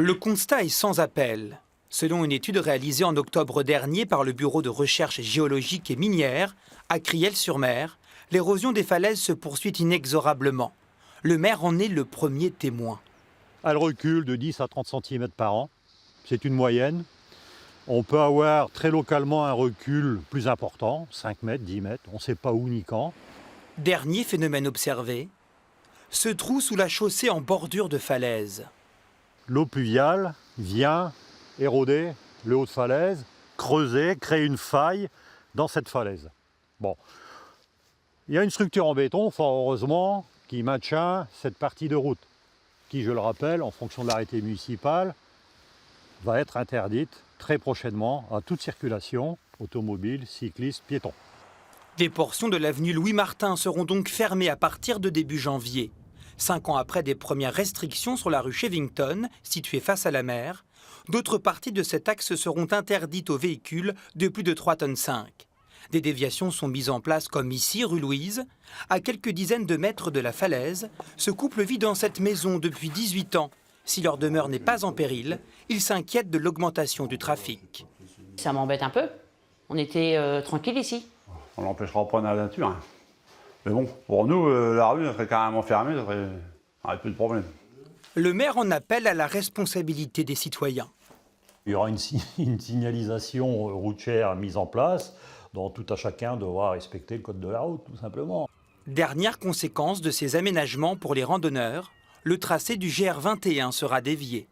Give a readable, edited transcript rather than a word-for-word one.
Le constat est sans appel. Selon une étude réalisée en octobre dernier par le Bureau de recherche géologique et minière à Criel-sur-Mer, l'érosion des falaises se poursuit inexorablement. Le maire en est le premier témoin. Elle recule de 10 à 30 cm par an. C'est une moyenne. On peut avoir très localement un recul plus important, 5 mètres, 10 mètres, on ne sait pas où ni quand. Dernier phénomène observé, ce trou sous la chaussée en bordure de falaise. L'eau pluviale vient éroder le haut de falaise, creuser, créer une faille dans cette falaise. Bon. Il y a une structure en béton, fort heureusement, qui maintient cette partie de route, qui, je le rappelle, en fonction de l'arrêté municipal, va être interdite très prochainement à toute circulation, automobile, cycliste, piéton. Des portions de l'avenue Louis-Martin seront donc fermées à partir de début janvier. 5 ans après des premières restrictions sur la rue Chevington, située face à la mer, d'autres parties de cet axe seront interdites aux véhicules de plus de 3,5 tonnes. Des déviations sont mises en place comme ici, rue Louise. À quelques dizaines de mètres de la falaise, ce couple vit dans cette maison depuis 18 ans. Si leur demeure n'est pas en péril, ils s'inquiètent de l'augmentation du trafic. Ça m'embête un peu. On était tranquille ici. On l'empêchera pas dans la nature. Hein. Mais bon, pour nous, la rue serait carrément fermée, ça ferait plus de problème. Le maire en appelle à la responsabilité des citoyens. Il y aura une signalisation routière mise en place, dont tout à chacun devra respecter le code de la route, tout simplement. Dernière conséquence de ces aménagements pour les randonneurs, le tracé du GR21 sera dévié.